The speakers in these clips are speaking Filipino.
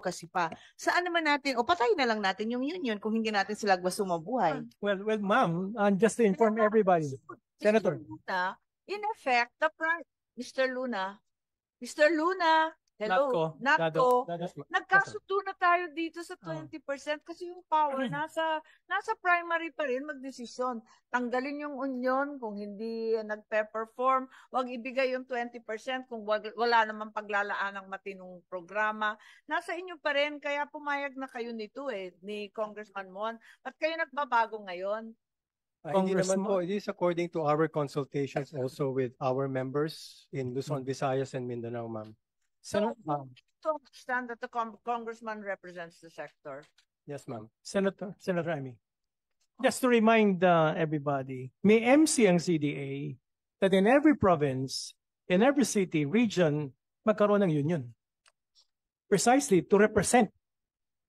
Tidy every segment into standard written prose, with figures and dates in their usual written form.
kasi pa. Saan naman natin, o patayin na lang natin yung union kung hindi natin sila gusto mabuhay. Well, ma'am, just to inform everybody, Senator. Mr. Luna, in effect, Mr. Luna, Mr. Luna, hello, Natco, nagkasundo na tayo dito sa 20% kasi yung power nasa primary pa rin magdesisyon. Tanggalin yung union kung hindi nagpe-perform, wag ibigay yung 20% kung wala namang paglalaan ng matinong programa. Nasa inyo pa rin, kaya pumayag na kayo nito ni Congressman Mon. Ba't kayo nagbabago ngayon? Hindi naman po. It is according to our consultations also with our members in Luzon, Visayas, and Mindanao, ma'am. So, to understand that the congressman represents the sector. Yes, ma'am. Senator Amy. Just to remind everybody, may MC ang CDA that in every province, in every city, region, magkaroon ng union. Precisely to represent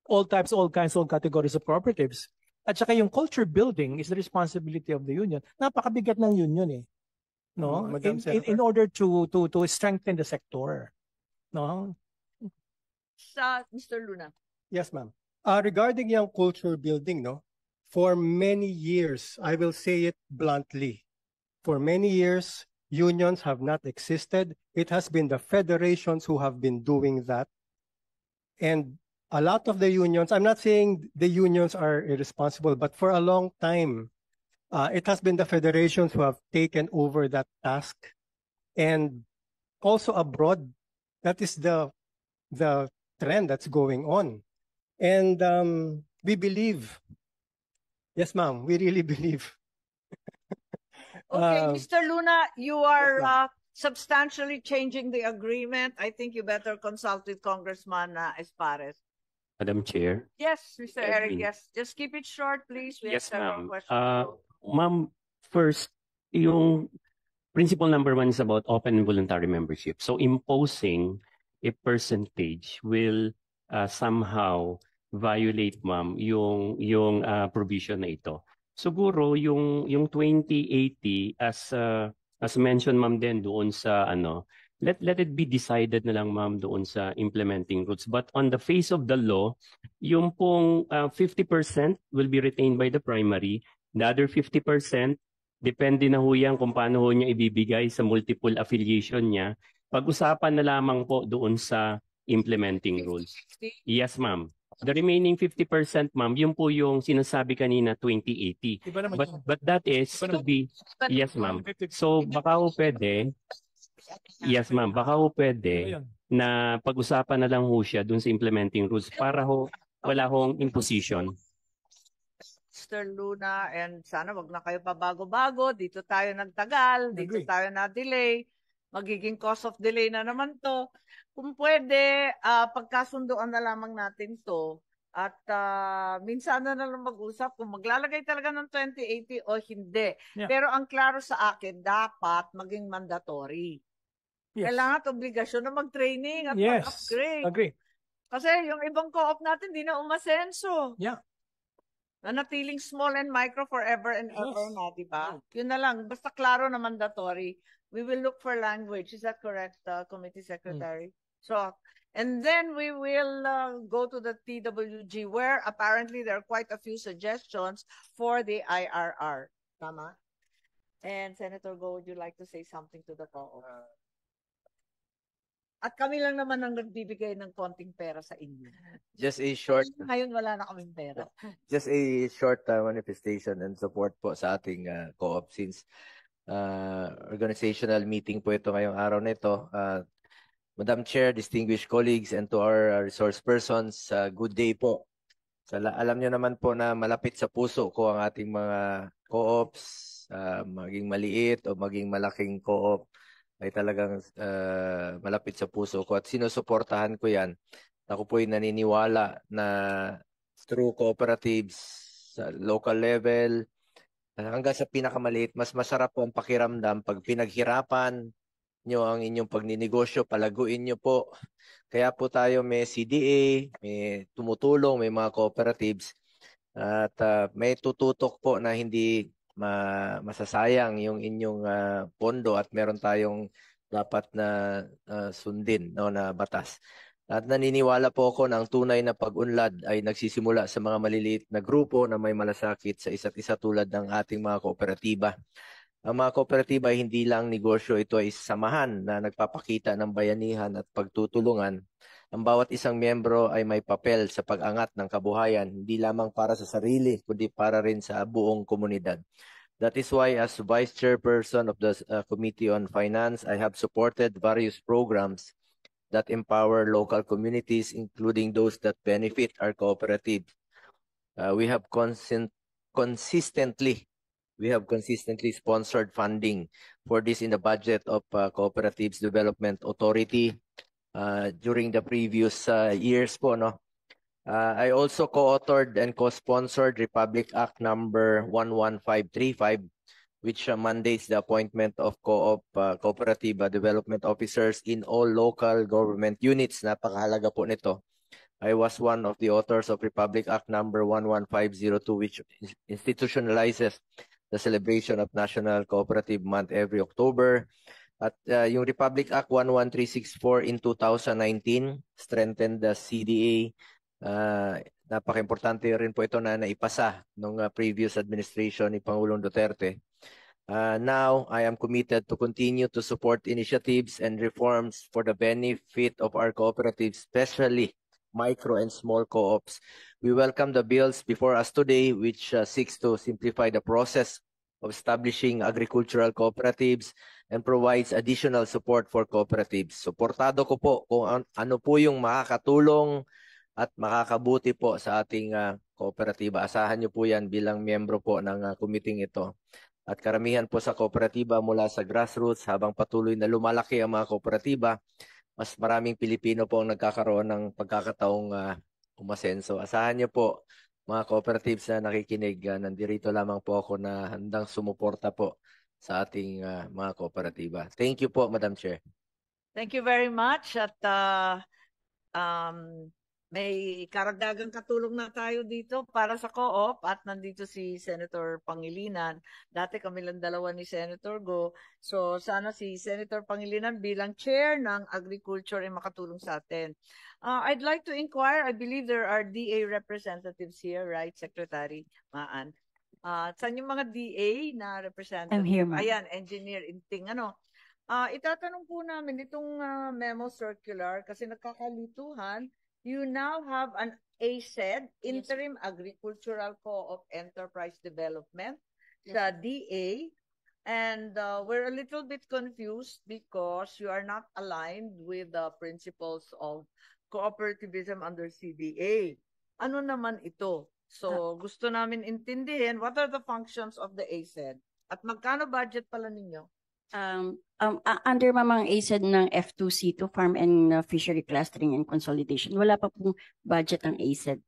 all types, all kinds, all categories of cooperatives. At saka yung culture building is the responsibility of the union. Napakabigat ng union no? In order to strengthen the sector. No? Mr. Luna. Yes, ma'am. Regarding yung culture building, no? For many years, I will say it bluntly, for many years, unions have not existed. It has been the federations who have been doing that. And a lot of the unions, I'm not saying the unions are irresponsible, but for a long time, it has been the federations who have taken over that task. And also abroad, that is the trend that's going on. And we believe, yes, ma'am, we really believe. Okay, Mr. Luna, you are substantially changing the agreement. I think you better consult with Congressman Espares. Madam Chair. Yes, Mr. Eric, yes. Just keep it short, please. We yes, ma'am. Ma'am, first, yung principle number 1 is about open and voluntary membership. So imposing a percentage will somehow violate, ma'am, yung provision na ito. Siguro yung 2080 as mentioned, ma'am, din doon sa let it be decided na lang, ma'am, doon sa implementing rules. But on the face of the law, yung pong 50% will be retained by the primary. The other 50%, depende na ho yan kung paano ho niya ibibigay sa multiple affiliation niya. Pag-usapan na lamang po doon sa implementing rules. Yes, ma'am. The remaining 50%, ma'am, yun po yung sinasabi kanina, 2080. But that is to be, yes, ma'am. So baka ho pwede, yes, ma'am, baka ho pwede na pag-usapan na lang ho siya dun sa implementing rules para ho wala hong imposition. Mr. Luna, and sana wag na kayo pabago-bago. Dito tayo nagtagal, dito tayo na-delay. Magiging cause of delay na naman to. Kung pwede, pagkasunduan na lamang natin to. At minsan na lang mag-usap kung maglalagay talaga ng 2080 o hindi. Yeah. Pero ang klaro sa akin, dapat maging mandatory. Yes. Kailangan at obligasyon na mag-training at mag-upgrade. Agree. Kasi yung ibang co-op natin, di na umasenso. Yeah. Nanatiling small and micro forever and ever na, di ba? Yun na lang. Basta klaro na mandatory. We will look for language. Is that correct, Committee Secretary? So, and then we will go to the TWG where apparently there are quite a few suggestions for the IRR. Tama? And Senator Go, would you like to say something to the co-op? At kami lang naman ang nagbibigay ng konting pera sa inyo. Just a short... Ngayon wala na kaming pera. Just a short manifestation and support po sa ating co-op since organizational meeting po ito ngayong araw na ito. Madam Chair, distinguished colleagues, and to our resource persons, good day po. Alam nyo naman po na malapit sa puso ko ang ating mga co-ops, maging maliit o maging malaking co-op ay talagang malapit sa puso ko at sinusuportahan ko yan. Ako po'y naniniwala na through cooperatives sa local level, hanggang sa pinakamaliit, mas masarap po ang pakiramdam pag pinaghirapan nyo ang inyong pagninegosyo, palaguin nyo po. Kaya po tayo may CDA, may tumutulong, may mga cooperatives at may tututok po na hindi masasayang yung inyong pondo at meron tayong dapat na sundin na batas. At naniniwala po ako na ang tunay na pag-unlad ay nagsisimula sa mga maliliit na grupo na may malasakit sa isa't isa tulad ng ating mga kooperatiba. Ang mga kooperatiba ay hindi lang negosyo, ito ay samahan na nagpapakita ng bayanihan at pagtutulungan. Ang bawat isang miyembro ay may papel sa pag-angat ng kabuhayan, hindi lamang para sa sarili, kundi para rin sa buong komunidad. That is why as Vice Chairperson of the Committee on Finance, I have supported various programs that empower local communities, including those that benefit our cooperatives. We have consistently sponsored funding for this in the budget of Cooperatives Development Authority during the previous years po, no? I also co-authored and co-sponsored Republic Act number 11535, which mandates the appointment of cooperative development officers in all local government units. Napakahalaga po nito. I was one of the authors of Republic Act number 11502, which institutionalizes the celebration of National Cooperative Month every October. At yung Republic Act 11364 in 2019 strengthened the CDA. Napaka-importante rin po ito na naipasa ng previous administration ni Pangulong Duterte. Now, I am committed to continue to support initiatives and reforms for the benefit of our cooperatives, especially micro and small co-ops. We welcome the bills before us today, which seeks to simplify the process of establishing agricultural cooperatives and provides additional support for cooperatives. Suportado ko po kung ano po yung makakatulong at makakabuti po sa ating kooperatiba. Asahan niyo po yan bilang miyembro po ng committee ito. At karamihan po sa kooperatiba mula sa grassroots habang patuloy na lumalaki ang mga kooperatiba, mas maraming Pilipino po ang nagkakaroon ng pagkakataong umasenso. Asahan niyo po mga cooperatives na nakikinig, nandirito lamang po ako na handang sumuporta po sa ating mga kooperatiba. Thank you po, Madam Chair. Thank you very much. At may karagdagang katulong na tayo dito para sa co-op at nandito si Senator Pangilinan. Dati kami lang dalawa ni Senator Go. So sana si Senator Pangilinan bilang chair ng agriculture ay makatulong sa atin. I'd like to inquire, I believe there are DA representatives here, right, Secretary Maan? Saan yung mga DA na representative? I'm here, ma'am. Ayan, Engineer Inting. Itatanong po namin itong memo circular kasi nagkakalituhan. You now have an ACED, Interim Agricultural Co-op Enterprise Development, sa DA, and we're a little bit confused because you are not aligned with the principles of cooperativism under CDA. Ano naman ito? So, gusto namin intindihin what are the functions of the ACED at magkano budget pala ninyo? Under mamang ACED ng F2C2, Farm and Fishery Clustering and Consolidation, wala pa pong budget ng ACED.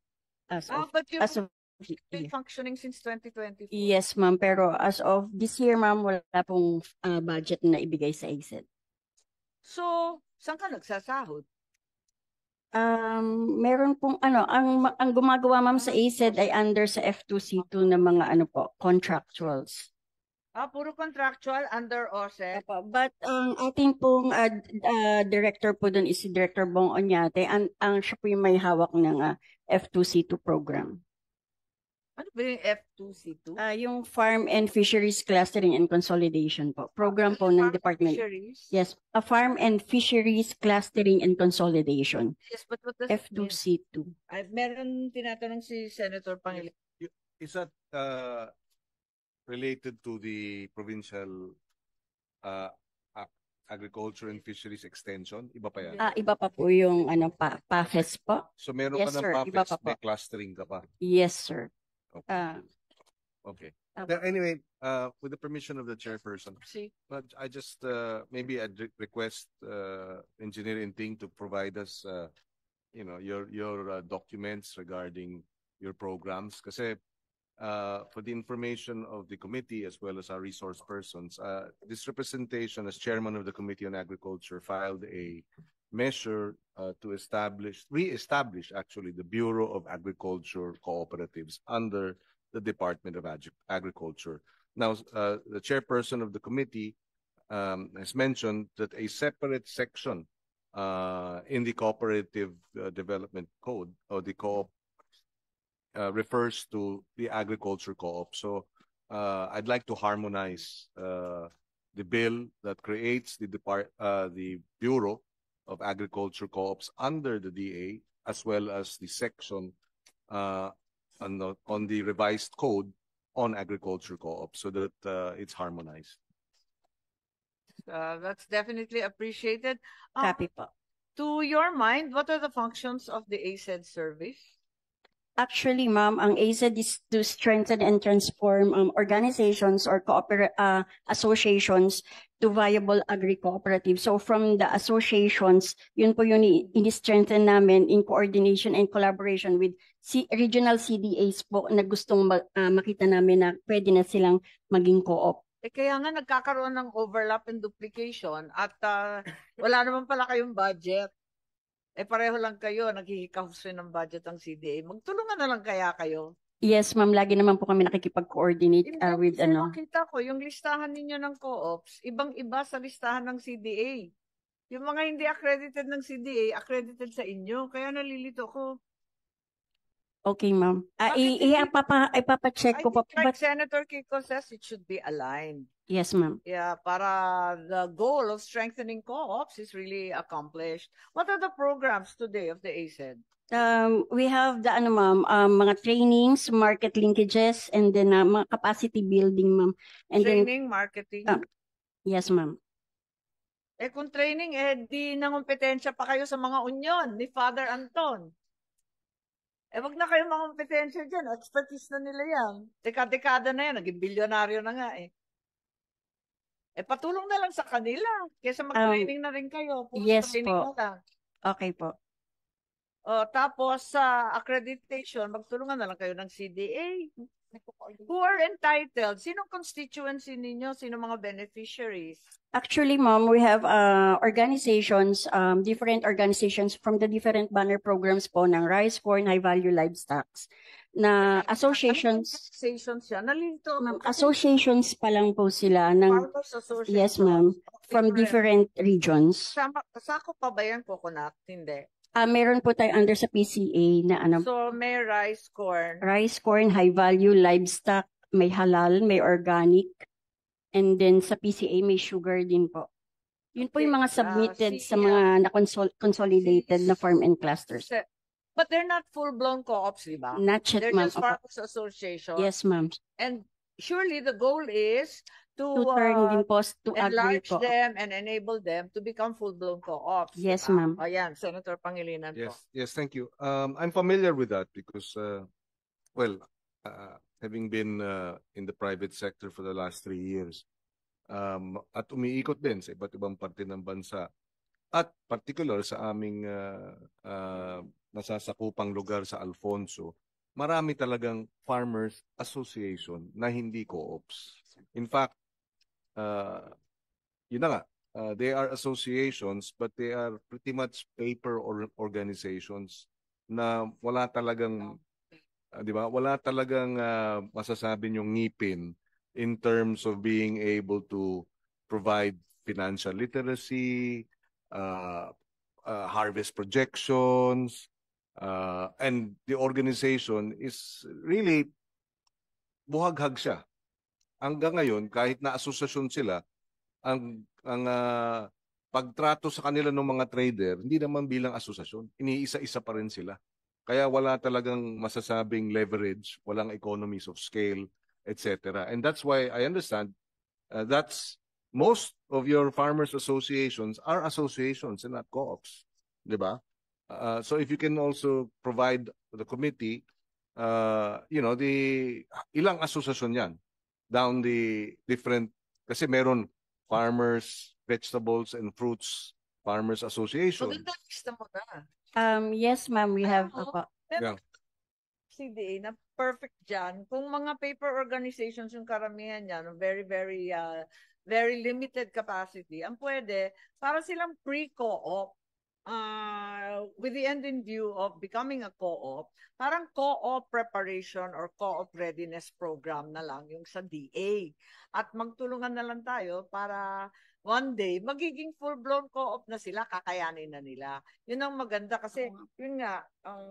But you've been functioning since 2024. Yes, ma'am. Pero as of this year, ma'am, wala pong budget na ibigay sa ACED. So, saan ka nagsasahod? Meron pong ang gumagawa ma'am sa ACED ay under sa F2C2 na mga contractuals. Puro contractual under OSEC. But ang ating pong director po doon is si Director Bong Onyate. Siya po yung may hawak ng F2C2 program. Ano ba yung F2C2? Yung Farm and Fisheries Clustering and Consolidation po. Program po ng department. Fisheries? Yes, a Farm and Fisheries Clustering and Consolidation. Yes, but what does F2C2. Meron tinatanong si Senator Pangilinan. Is that related to the provincial agriculture and fisheries extension? Iba pa yan? Iba pa po yung PAFES po. So meron Yes, ka ng sir. Iba PAFES, pa po. may clustering ka pa? Yes, sir. Okay. Anyway, with the permission of the chairperson, but I just maybe I'd request Engineer Inting to provide us, your documents regarding your programs. Kasi for the information of the committee as well as our resource persons, this representation as chairman of the Committee on Agriculture filed a measure to re-establish actually the Bureau of Agriculture Cooperatives under the Department of Agriculture. Now, the chairperson of the committee has mentioned that a separate section in the Cooperative Development Code, or the co-op refers to the agriculture co-op. So I'd like to harmonize the bill that creates the Bureau of Agriculture Co-ops under the DA, as well as the section on the revised code on agriculture co-ops, so that it's harmonized. That's definitely appreciated. Copy po. To your mind, what are the functions of the ACED service? Actually, ma'am, ang ACED is to strengthen and transform organizations or associations to viable agri-cooperatives. So from the associations, yun po yun ini-strengthen namin in coordination and collaboration with regional CDAs po na gustong makita namin na pwede na silang maging co-op. Kaya nga nagkakaroon ng overlap and duplication at wala naman pala kayong budget. Pareho lang kayo, naghihikahusin ng budget ang CDA. Magtulungan na lang kaya kayo? Yes, ma'am. Lagi naman po kami nakikipag-coordinate with Makita ko, yung listahan ninyo ng co-ops, ibang-iba sa listahan ng CDA. Yung mga hindi accredited ng CDA, accredited sa inyo. Kaya nalilito ko. Okay, ma'am. Ipapacheck ko po. Like Senator Kiko says, it should be aligned. Yes, ma'am. Yeah, para the goal of strengthening co-ops is really accomplished. What are the programs today of the ACED? We have the mga trainings, market linkages, and then mga capacity building, ma'am. And training, marketing. Yes, ma'am. Kung training, di nangumpetensya pa kayo sa mga union ni Father Anton. Wag na kayo mangumpetensya dyan. Expertise na nila yan. Dekada-dekada na yan. Naging bilyonaryo na nga patulong na lang sa kanila. Kesa mag-training na rin kayo. Yes po. Okay po. Tapos sa accreditation, magtulungan na lang kayo ng CDA. Who are entitled? Sinong constituency ninyo? Sinong mga beneficiaries? Actually, ma'am, we have organizations, different organizations from the different banner programs po ng rice, corn, high-value livestock na associations. Associations yan. Nalito. Associations pa lang po sila. Yes, ma'am. From different regions. Kasako pa ba yan, coconut? Hindi. Meron po tayo under sa PCA na So, may rice, corn. Rice, corn, high-value livestock, may halal, may organic. And then sa PCA may sugar din po. Yun po yung mga submitted sa mga consolidated na farm and clusters. But they're not full-blown co-ops, di ba? Not yet, ma'am. They're just farmers associations. Yes, ma'am. And surely the goal is to turn din po to enlarge them and enable them to become full-blown co-ops. Yes, ma'am. Ayan, Senator Pangilinan po. Yes, thank you. I'm familiar with that because, having been in the private sector for the last 3 years, at umiikot din sa iba't ibang parte ng bansa, at particular sa aming nasasakupang lugar sa Alfonso, marami talagang farmers association na hindi co-ops. In fact, yun na nga, they are associations but they are pretty much paper organizations na wala talagang di ba? Wala talagang masasabi yung ngipin in terms of being able to provide financial literacy, harvest projections, and the organization is really buhaghag siya. Hanggang ngayon, kahit na asosasyon sila, ang pagtrato sa kanila ng mga trader, hindi naman bilang asosasyon. Iniisa-isa pa rin sila. Kaya wala talagang masasabing leverage, walang economies of scale, etc. And that's why I understand that's most of your farmers associations are associations and not co-ops, di ba? So if you can also provide the committee, the ilang asosasyon yan down the different, kasi meron farmers, vegetables and fruits farmers association. Maganda lista mo na. Yes, ma'am, we have CDA na perfect dyan. Kung mga paper organizations yung karamihan yan, very, very, very limited capacity, ang pwede, para silang pre-co-op, with the end in view of becoming a co-op, parang co-op preparation or co-op readiness program na lang yung sa DA. At magtulungan na lang tayo para one day, magiging full-blown co-op na sila, kakayanin na nila. Yun ang maganda kasi, yun nga, ang